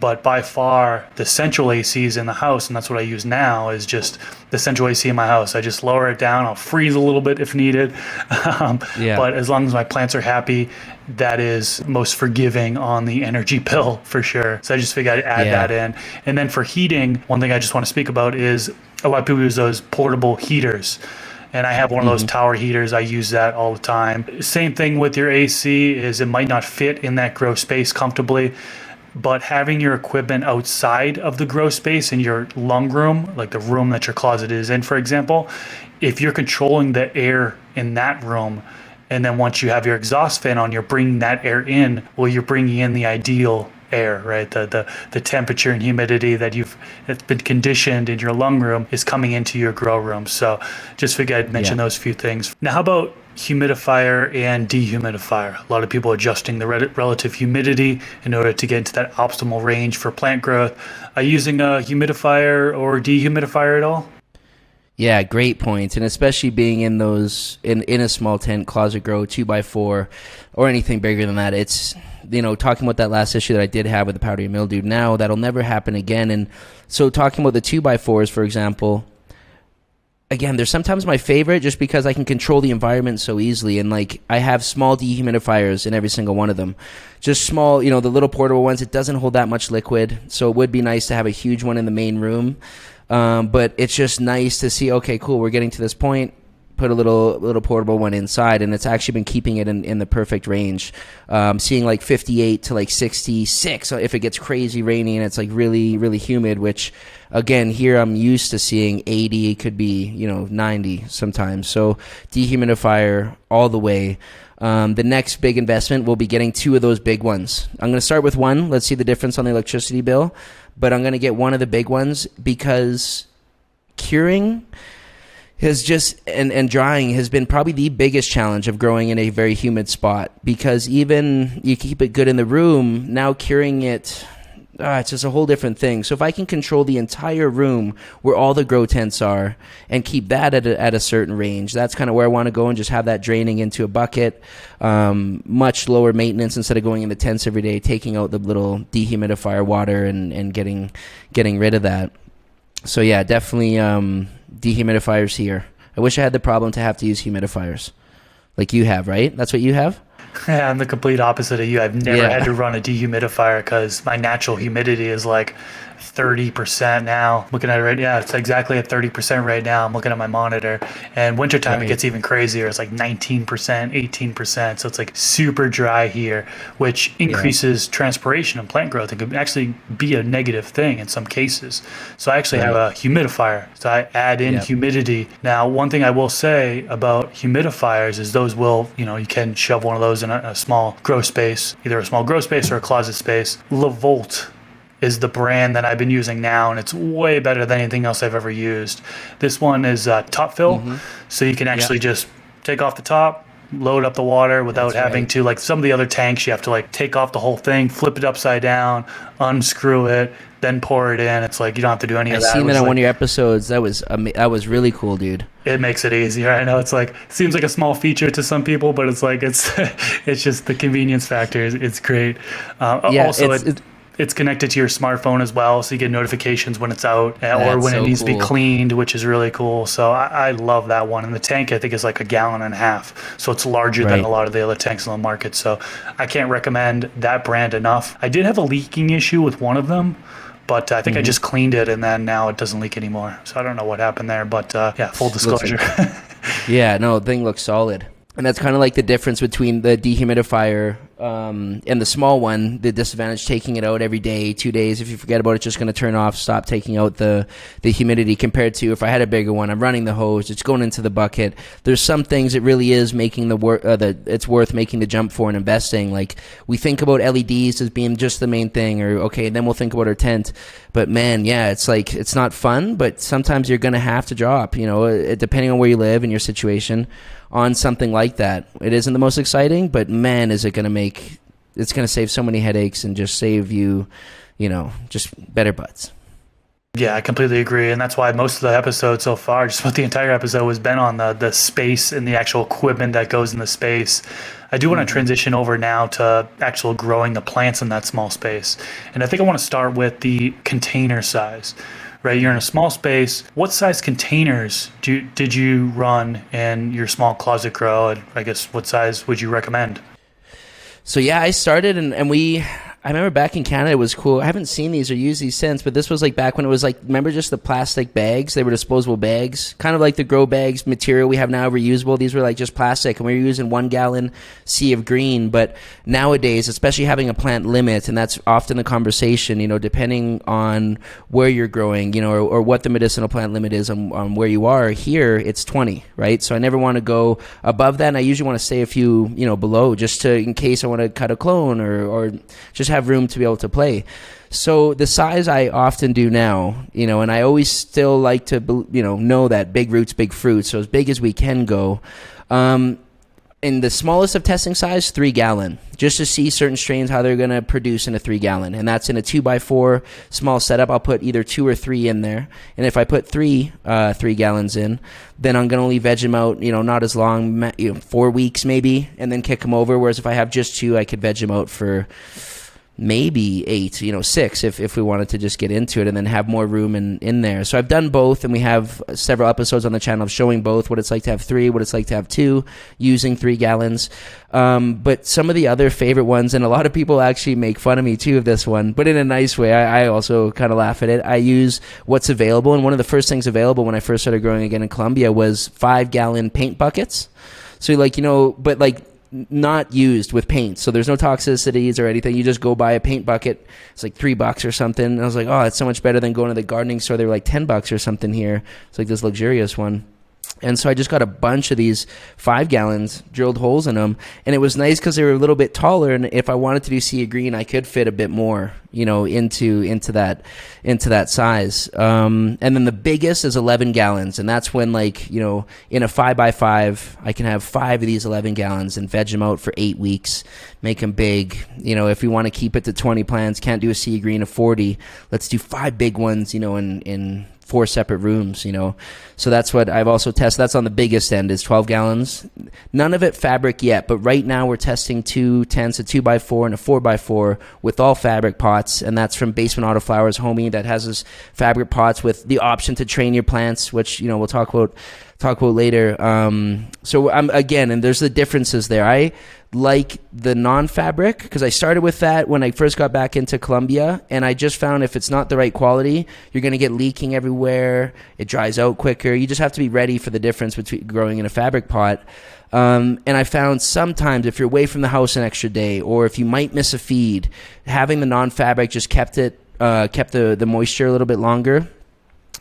Speaker 1: but by far, the central ACs in the house, and that's what I use now, is just the central AC in my house. I just lower it down. I'll freeze a little bit if needed. But as long as my plants are happy, that is most forgiving on the energy bill for sure. So I just figured I'd add that in. And then for heating, one thing I just want to speak about is a lot of people use those portable heaters. And I have one of those tower heaters. I use that all the time. Same thing with your AC is it might not fit in that grow space comfortably. But having your equipment outside of the grow space in your lung room, like the room that your closet is in, for example, if you're controlling the air in that room, And then once you have your exhaust fan on, you're bringing that air in. Well, you're bringing in the ideal air, right? The temperature and humidity that's been conditioned in your lung room is coming into your grow room. So just figured I'd mention those few things. Now, how about humidifier and dehumidifier? A lot of people adjusting the relative humidity in order to get into that optimal range for plant growth. Are you using a humidifier or dehumidifier at all?
Speaker 2: Yeah, great points. And especially being in those, in a small tent, closet grow, 2x4, or anything bigger than that, it's, talking about that last issue that I did have with the powdery mildew, now that'll never happen again. And so talking about the 2x4s, for example, again, they're sometimes my favorite just because I can control the environment so easily. And like, I have small dehumidifiers in every single one of them. Just small, the little portable ones. It doesn't hold that much liquid. So it would be nice to have a huge one in the main room. But it's just nice to see, okay, cool, we're getting to this point. Put a little portable one inside, and it's actually been keeping it in the perfect range. Seeing like 58 to like 66 if it gets crazy rainy and it's like really, really humid, which again, here I'm used to seeing 80, it could be, 90 sometimes. So dehumidifier all the way. The next big investment will be getting 2 of those big ones. I'm going to start with one. Let's see the difference on the electricity bill. But I'm going to get one of the big ones because curing has just and drying has been probably the biggest challenge of growing in a very humid spot, because even you keep it good in the room, now curing it, it's just a whole different thing. So if I can control the entire room where all the grow tents are and keep that at a certain range, that's kind of where I want to go, and just have that draining into a bucket. Much lower maintenance instead of going in the tents every day, taking out the little dehumidifier water and getting rid of that. So yeah, definitely dehumidifiers here. I wish I had the problem to have to use humidifiers like you have, right? That's what you have?
Speaker 1: Yeah, I'm the complete opposite of you. I've never had to run a dehumidifier because my natural humidity is like 30% now. Looking at it right now, it's exactly at 30% right now. I'm looking at my monitor. And wintertime, it gets even crazier. It's like 19%, 18%. So it's like super dry here, which increases transpiration and plant growth. It could actually be a negative thing in some cases. So I actually have a humidifier. So I add in humidity. Now, one thing I will say about humidifiers is those will, you can shove one of those in a small grow space, either a small grow space or a closet space. LaVolt is the brand that I've been using now, and it's way better than anything else I've ever used. This one is top fill, so you can actually just take off the top, load up the water without having to, like some of the other tanks, you have to like take off the whole thing, flip it upside down, unscrew it, then pour it in. It's like you don't have to do any of that.
Speaker 2: I've seen that on one of your episodes. That was really cool, dude.
Speaker 1: It makes it easier. I know it's like, it seems like a small feature to some people, but it's like it's just the convenience factor. It's great. Also, it's connected to your smartphone as well, so you get notifications when it's out or when it needs to be cleaned, which is really cool. So I love that one. And the tank, I think, is like 1.5 gallons. So it's larger than a lot of the other tanks on the market. So I can't recommend that brand enough. I did have a leaking issue with one of them, but I think I just cleaned it, and then now it doesn't leak anymore. So I don't know what happened there, but full disclosure.
Speaker 2: The thing looks solid. And that's kind of like the difference between the dehumidifier and the small one. The disadvantage, taking it out every day, 2 days. If you forget about it, it's just going to turn off, stop taking out the humidity, compared to if I had a bigger one, I'm running the hose, it's going into the bucket. There's some things it really is making it's worth making the jump for and investing. Like, we think about LEDs as being just the main thing, or okay, then we'll think about our tent. But man, it's like, it's not fun, but sometimes you're going to have to drop, depending on where you live and your situation, on something like that. It isn't the most exciting, but man, is it going to it's going to save so many headaches and just save you, just better butts.
Speaker 1: Yeah, I completely agree. And that's why most of the episode so far, just about the entire episode, has been on the space and the actual equipment that goes in the space. I do want to transition over now to actual growing the plants in that small space. And I think I want to start with the container size. Right, you're in a small space. What size containers did you run in your small closet grow? And I guess what size would you recommend?
Speaker 2: So I started and I remember back in Canada, it was cool. I haven't seen these or used these since, but this was like back when it was like, remember just the plastic bags? They were disposable bags, kind of like the grow bags material we have now, reusable. These were like just plastic, and we were using 1 gallon sea of green. But nowadays, especially having a plant limit, and that's often the conversation, depending on where you're growing, or what the medicinal plant limit is on where you are. Here, it's 20, right? So I never want to go above that, and I usually want to stay a few, below, just in case I want to cut a clone or just have room to be able to play. So the size I often do now, and I always still like to, know that big roots, big fruits, so as big as we can go. In the smallest of testing size, 3 gallon, just to see certain strains, how they're going to produce in a 3 gallon. And that's in a 2x4 small setup. I'll put either 2 or 3 in there. And if I put 3 gallons in, then I'm going to only veg them out, not as long, 4 weeks maybe, and then kick them over. Whereas if I have just 2, I could veg them out for maybe 8, 6 if we wanted to just get into it and then have more room in there. So I've done both, and we have several episodes on the channel of showing both, what it's like to have 3, what it's like to have 2, using 3 gallons. But some of the other favorite ones, and a lot of people actually make fun of me too of this one, but in a nice way. I also kind of laugh at it. I use what's available, and one of the first things available when I first started growing again in Colombia was 5 gallon paint buckets. So but not used with paint, so there's no toxicities or anything. You just go buy a paint bucket. It's like $3 or something, and I was like, oh, it's so much better than going to the gardening store. They were like $10 or something here. It's like this luxurious one. And so I just got a bunch of these 5 gallons, drilled holes in them, and it was nice because they were a little bit taller, and if I wanted to do sea green, I could fit a bit more, into that size. And then the biggest is 11 gallons, and that's when, in a 5x5, I can have 5 of these 11 gallons and veg them out for 8 weeks, make them big. If we want to keep it to 20 plants, can't do a sea green of 40, let's do 5 big ones, in 4 separate rooms, So that's what I've also tested. That's on the biggest end, is 12 gallons. None of it fabric yet, but right now we're testing 2 tents, a 2x4 and a 4x4 with all fabric pots, and that's from Basement Autoflowers Homie, that has his fabric pots with the option to train your plants, which, we'll talk about later. So again, and there's the differences there. I like the non-fabric because I started with that when I first got back into Colombia, and I just found if it's not the right quality, you're going to get leaking everywhere. It dries out quicker. You just have to be ready for the difference between growing in a fabric pot. And I found sometimes if you're away from the house an extra day, or if you might miss a feed, having the non-fabric just kept the moisture a little bit longer.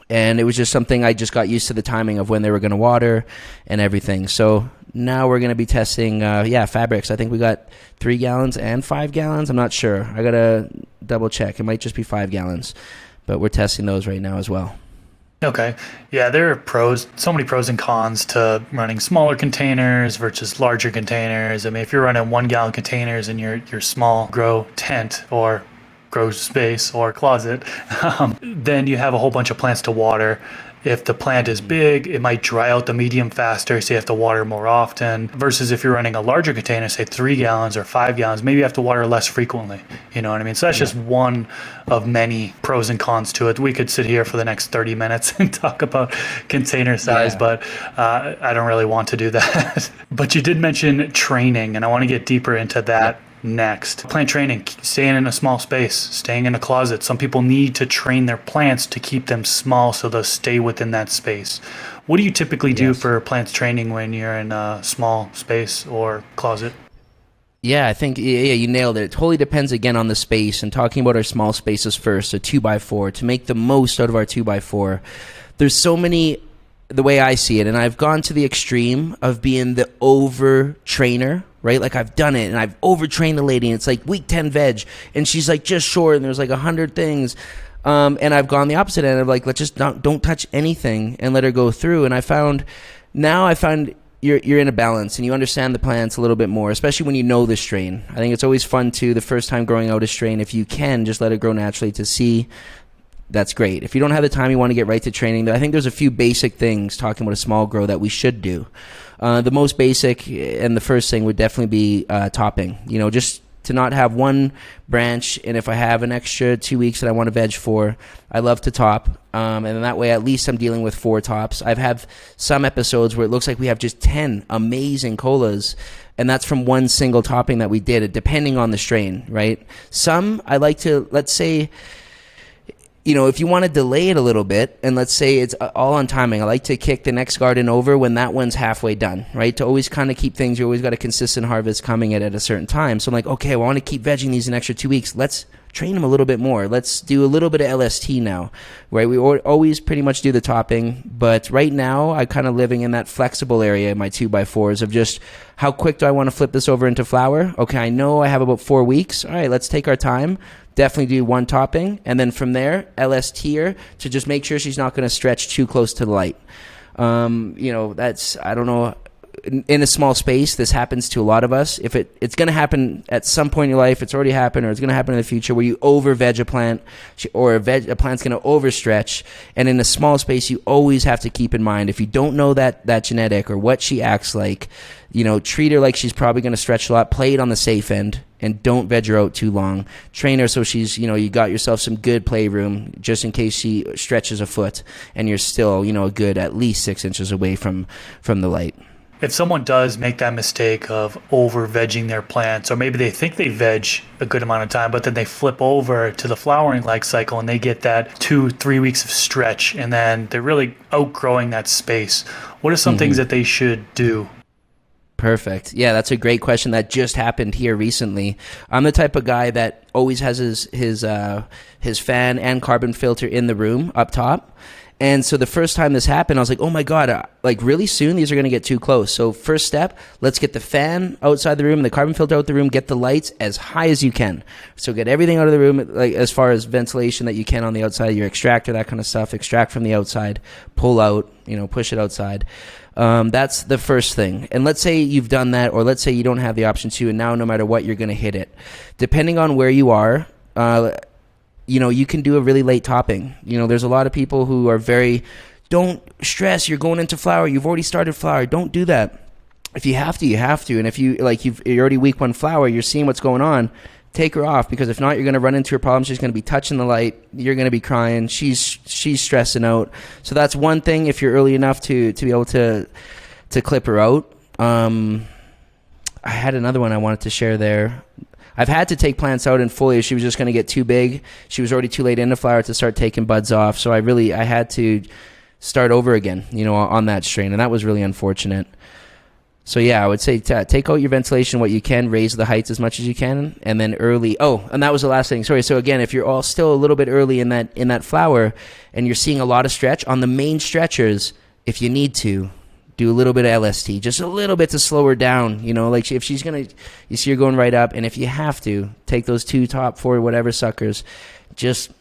Speaker 2: And it was just something I just got used to the timing of when they were going to water and everything. So now we're going to be testing, fabrics. I think we got 3 gallons and 5 gallons. I'm not sure. I got to double check. It might just be 5 gallons. But we're testing those right now as well.
Speaker 1: Okay. Yeah, there are so many pros and cons to running smaller containers versus larger containers. I mean, if you're running 1 gallon containers in your small grow tent or grow space or closet, then you have a whole bunch of plants to water. If the plant is big, it might dry out the medium faster, so you have to water more often. Versus if you're running a larger container, say 3 gallons or 5 gallons, maybe you have to water less frequently. You know what I mean? So that's just one of many pros and cons to it. We could sit here for the next 30 minutes and talk about container size, but I don't really want to do that. But you did mention training, and I want to get deeper into that. Next, plant training, staying in a small space, staying in a closet. Some people need to train their plants to keep them small so they'll stay within that space. What do you typically do for plants training when you're in a small space or closet?
Speaker 2: Yeah, I think you nailed it. It totally depends again on the space, and talking about our small spaces first, so 2x4, to make the most out of our 2x4. There's so many, the way I see it, and I've gone to the extreme of being the over trainer, right? Like I've done it and I've overtrained the lady, and it's like week 10 veg and she's like just short and there's like 100 things. And I've gone the opposite end of like, let's just don't touch anything and let her go through. And I found you're in a balance and you understand the plants a little bit more, especially when you know the strain. I think it's always fun too, the first time growing out a strain, if you can just let it grow naturally to see. That's great. If you don't have the time, you want to get right to training. I think there's a few basic things, talking about a small grow, that we should do. The most basic and the first thing would definitely be topping. Just to not have one branch, and if I have an extra 2 weeks that I want to veg for, I love to top. And then that way, at least I'm dealing with 4 tops. I've had some episodes where it looks like we have just 10 amazing colas, And that's from one single topping that we did, depending on the strain, right? Some I like to, let's say, if you want to delay it a little bit, and let's say it's all on timing, I like to kick the next garden over when that one's halfway done, right? To always kind of keep things, you always got a consistent harvest coming at a certain time. So I'm like, okay, well, I want to keep vegging these an extra 2 weeks. Let's train them a little bit more. Let's do a little bit of LST now, right? We always pretty much do the topping, but right now I'm kind of living in that flexible area in my 2x4s of just how quick do I want to flip this over into flower? Okay, I know I have about 4 weeks. All right, let's take our time. Definitely do one topping, and then from there, LST her to just make sure she's not going to stretch too close to the light. That's, I don't know, in a small space, this happens to a lot of us. If it's going to happen at some point in your life, it's already happened, or it's going to happen in the future, where you over-veg a plant, or a plant's going to overstretch, and in a small space, you always have to keep in mind, if you don't know that genetic or what she acts like, treat her like she's probably going to stretch a lot, play it on the safe end, and don't veg her out too long. Train her so she's, you got yourself some good playroom just in case she stretches a foot and you're still, a good at least 6 inches away from the light.
Speaker 1: If someone does make that mistake of over vegging their plants, or maybe they think they veg a good amount of time, but then they flip over to the flowering life cycle and they get that 2-3 weeks of stretch, and then they're really outgrowing that space, what are some things that they should do?
Speaker 2: Perfect. Yeah, that's a great question that just happened here recently. I'm the type of guy that always has his fan and carbon filter in the room up top. And so the first time this happened, I was like, oh my God, really soon these are going to get too close. So first step, let's get the fan outside the room and the carbon filter out the room, get the lights as high as you can. So get everything out of the room, like as far as ventilation that you can on the outside, your extractor, that kind of stuff, extract from the outside, pull out, push it outside. That's the first thing. And let's say you've done that, or let's say you don't have the option to, and now no matter what, you're going to hit it. Depending on where you are, you can do a really late topping. There's a lot of people who are don't stress, you're going into flower, you've already started flower, don't do that. If you have to, you have to. And if you're already week 1 flower, you're seeing what's going on, take her off, because if not, you're going to run into her problems. She's going to be touching the light, you're going to be crying, she's stressing out. So that's one thing, if you're early enough to be able to clip her out. I had another one I wanted to share there. I've had to take plants out in foliage. She was just going to get too big. She was already too late into flower to start taking buds off. So I had to start over again, on that strain. And that was really unfortunate. So yeah, I would say take out your ventilation, what you can, raise the heights as much as you can. And then and that was the last thing. Sorry. So again, if you're all still a little bit early in that flower and you're seeing a lot of stretch on the main stretchers, if you need to, do a little bit of LST, just a little bit to slow her down. Like if she's going to, you see her going right up, and if you have to, take those 2 top 4, whatever suckers, just,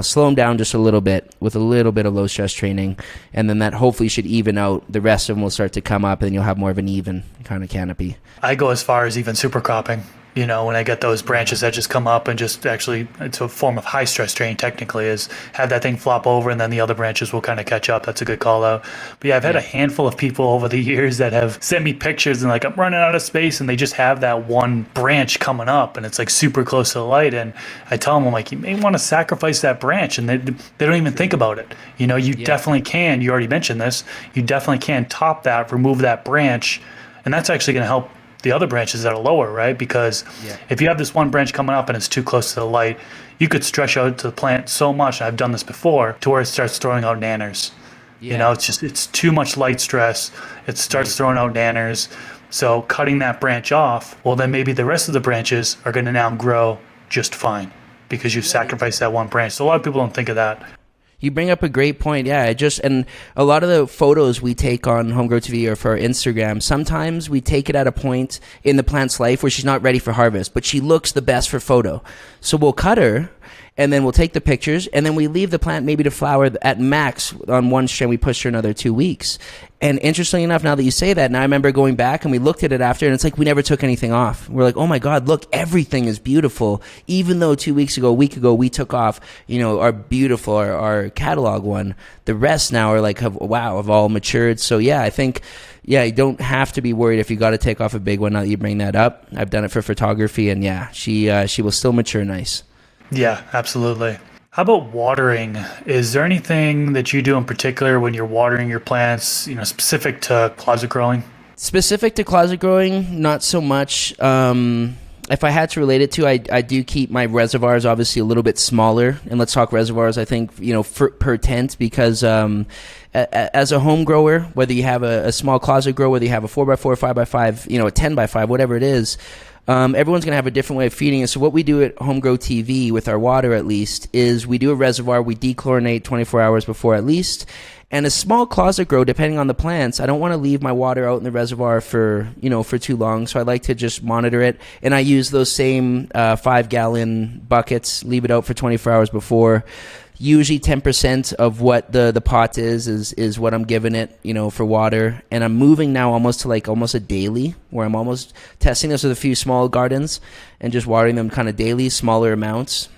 Speaker 2: slow them down just a little bit with a little bit of low stress training. And then that hopefully should even out. The rest of them will start to come up, and you'll have more of an even kind of canopy.
Speaker 1: I go as far as even super cropping. When I get those branches that just come up and just actually, it's a form of high stress strain technically, is have that thing flop over and then the other branches will kind of catch up. That's a good call out. But yeah, I've had a handful of people over the years that have sent me pictures and like, I'm running out of space, and they just have that one branch coming up and it's like super close to the light. And I tell them, I'm like, you may want to sacrifice that branch, and they don't even think about it. You definitely can. You already mentioned this. You definitely can top that, remove that branch, and that's actually going to help the other branches that are lower, right? Because if you have this one branch coming up and it's too close to the light, you could stretch out to the plant so much, and I've done this before, to where it starts throwing out nanners. It's too much light stress. It starts throwing out nanners. So cutting that branch off, well, then maybe the rest of the branches are going to now grow just fine because you've sacrificed that one branch. So a lot of people don't think of that.
Speaker 2: You bring up a great point. Yeah, and a lot of the photos we take on Homegrow TV or for our Instagram, sometimes we take it at a point in the plant's life where she's not ready for harvest, but she looks the best for photo. So we'll cut her, and then we'll take the pictures, and then we leave the plant maybe to flower at max on one strain. We push her another 2 weeks. And interestingly enough, now that you say that, now I remember going back and we looked at it after, and it's like we never took anything off. We're like, oh my God, look, everything is beautiful. Even though a week ago, we took off, our beautiful, our catalog one. The rest now are like, have all matured. So yeah, I think, you don't have to be worried if you got to take off a big one now that you bring that up. I've done it for photography, and yeah, she will still mature nice.
Speaker 1: Yeah, absolutely. How about watering? Is there anything that you do in particular when you're watering your plants, specific to closet growing?
Speaker 2: Specific to closet growing, not so much. If I had to relate it to, I do keep my reservoirs obviously a little bit smaller. And let's talk reservoirs, I think, per tent, because as a home grower, whether you have a small closet grow, whether you have a 4x4, 5x5, a 10x5, whatever it is, everyone's going to have a different way of feeding it. So what we do at Home Grow TV with our water, at least, is we do a reservoir, we dechlorinate 24 hours before at least. And a small closet grow, depending on the plants, I don't want to leave my water out in the reservoir for too long. So I like to just monitor it. And I use those same 5-gallon buckets, leave it out for 24 hours before. Usually 10% of what the pot is what I'm giving it, for water. And I'm moving now almost a daily, where I'm almost testing this with a few small gardens and just watering them kind of daily, smaller amounts.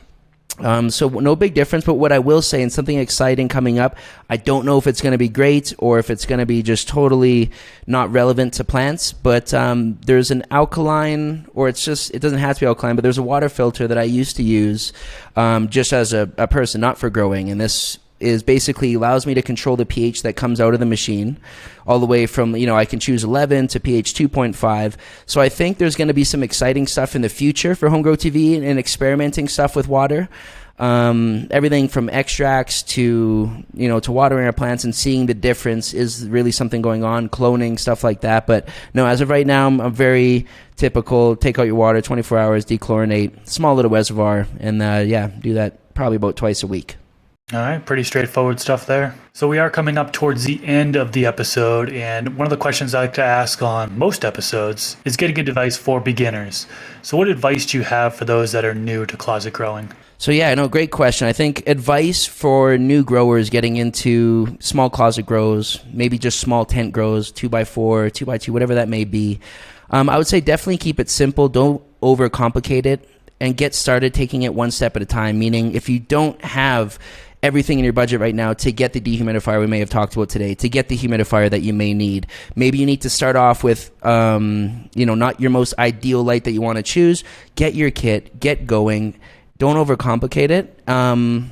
Speaker 2: So no big difference, but what I will say, and something exciting coming up, I don't know if it's going to be great or if it's going to be just totally not relevant to plants, but there's an alkaline, or it doesn't have to be alkaline, but there's a water filter that I used to use just as a person, not for growing, and this is basically allows me to control the pH that comes out of the machine, all the way from, I can choose 11 to pH 2.5. So I think there's going to be some exciting stuff in the future for Home Grow TV and experimenting stuff with water. Everything from extracts to watering our plants and seeing the difference is really something going on, cloning, stuff like that. But no, as of right now, I'm very typical. Take out your water, 24 hours, dechlorinate, small little reservoir, and do that probably about twice a week.
Speaker 1: All right, pretty straightforward stuff there. So we are coming up towards the end of the episode, and one of the questions I like to ask on most episodes is getting a device for beginners. So what advice do you have for those that are new to closet growing?
Speaker 2: So great question. I think advice for new growers getting into small closet grows, maybe just small tent grows, 2x4, 2x2, whatever that may be. I would say definitely keep it simple. Don't overcomplicate it, and get started taking it one step at a time. Meaning, if you don't have everything in your budget right now to get the dehumidifier we may have talked about today, to get the humidifier that you may need, maybe you need to start off with not your most ideal light that you want to choose. Get your kit, get going, don't overcomplicate it. And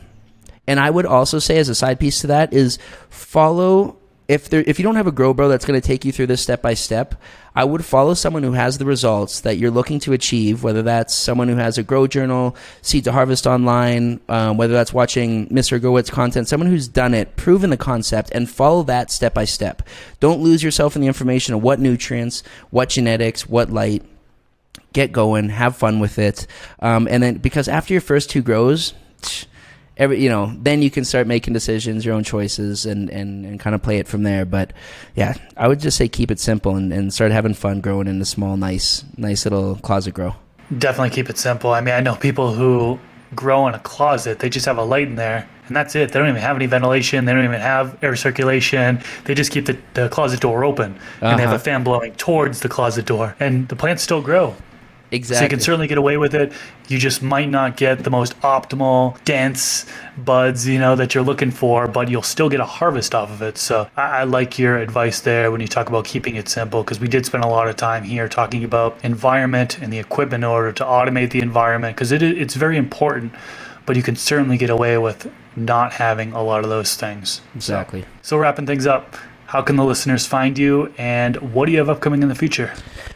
Speaker 2: I would also say, as a side piece to that, is follow, if you don't have a grow bro that's going to take you through this step by step, I would follow someone who has the results that you're looking to achieve, whether that's someone who has a grow journal, Seed to Harvest online, whether that's watching Mr. Growit's content, someone who's done it, proven the concept, and follow that step by step. Don't lose yourself in the information of what nutrients, what genetics, what light. Get going, have fun with it. And then, because after your first 2 grows, then you can start making decisions, your own choices, and kind of play it from there. But yeah, I would just say keep it simple and start having fun growing in a small, nice little closet grow.
Speaker 1: Definitely keep it simple. I mean, I know people who grow in a closet, they just have a light in there, and that's it. They don't even have any ventilation. They don't even have air circulation. They just keep the closet door open, and they have a fan blowing towards the closet door, and the plants still grow.
Speaker 2: Exactly.
Speaker 1: So you can certainly get away with it. You just might not get the most optimal, dense buds, that you're looking for, but you'll still get a harvest off of it. So I like your advice there when you talk about keeping it simple, because we did spend a lot of time here talking about environment and the equipment in order to automate the environment, because it's very important, but you can certainly get away with not having a lot of those things.
Speaker 2: Exactly.
Speaker 1: So wrapping things up, how can the listeners find you, and what do you have upcoming in the future?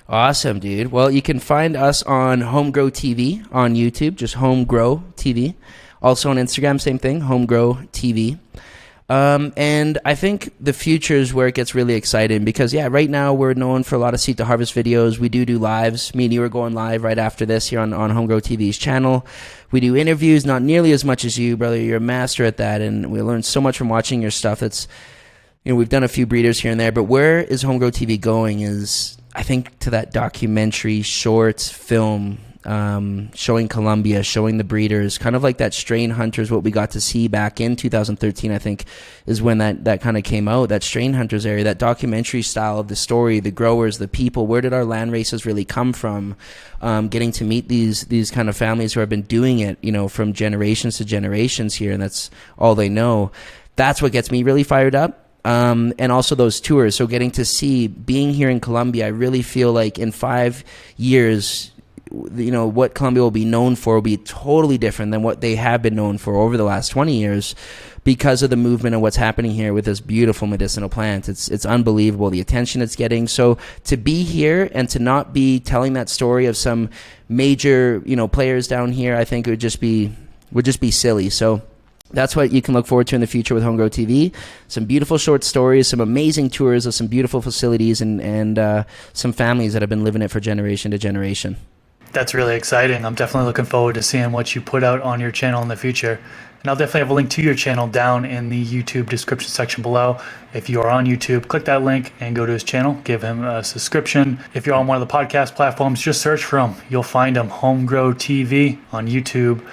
Speaker 2: Awesome, dude. Well, you can find us on Home Grow TV on YouTube, just Home Grow TV. Also on Instagram, same thing, Home Grow TV. And I think the future is where it gets really exciting, because right now we're known for a lot of Seed to Harvest videos. We do lives. Me and you are going live right after this here on Home Grow TV's channel. We do interviews, not nearly as much as you, brother. You're a master at that, and we learn so much from watching your stuff. That's, we've done a few breeders here and there, but where is Home Grow TV going is, I think, to that documentary, short film, showing Colombia, showing the breeders, kind of like that Strain Hunters, what we got to see back in 2013, I think, is when that kind of came out, that Strain Hunters area, that documentary style of the story, the growers, the people, where did our land races really come from, getting to meet these kind of families who have been doing it, from generations to generations here, and that's all they know. That's what gets me really fired up. And also those tours. So getting to see, being here in Colombia, I really feel like in 5 years, what Colombia will be known for will be totally different than what they have been known for over the last 20 years because of the movement and what's happening here with this beautiful medicinal plant. It's unbelievable, the attention it's getting. So to be here and to not be telling that story of some major, players down here, I think it would just be silly. So that's what you can look forward to in the future with Homegrow TV. Some beautiful short stories, some amazing tours of some beautiful facilities, and some families that have been living it for generation to generation.
Speaker 1: That's really exciting. I'm definitely looking forward to seeing what you put out on your channel in the future. And I'll definitely have a link to your channel down in the YouTube description section below. If you are on YouTube, click that link and go to his channel. Give him a subscription. If you're on one of the podcast platforms, just search for him. You'll find him, Homegrow TV on YouTube,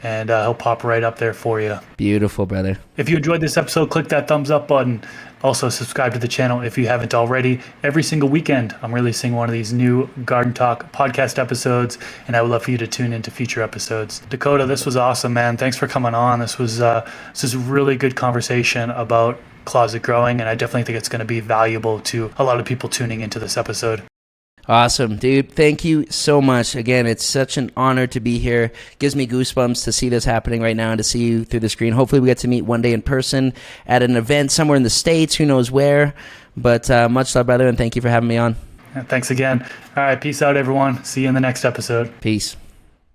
Speaker 1: and he'll pop right up there for you.
Speaker 2: Beautiful, brother.
Speaker 1: If you enjoyed this episode, click that thumbs up button. Also, subscribe to the channel if you haven't already. Every single weekend, I'm releasing one of these new Garden Talk podcast episodes, and I would love for you to tune into future episodes. Dakota, this was awesome, man. Thanks for coming on. This was really good conversation about closet growing, and I definitely think it's going to be valuable to a lot of people tuning into this episode.
Speaker 2: Awesome, dude. Thank you so much. Again, it's such an honor to be here. Gives me goosebumps to see this happening right now and to see you through the screen. Hopefully we get to meet one day in person at an event somewhere in the States. Who knows where? But much love, brother, and thank you for having me on.
Speaker 1: Thanks again. All right, peace out, everyone. See you in the next episode.
Speaker 2: Peace.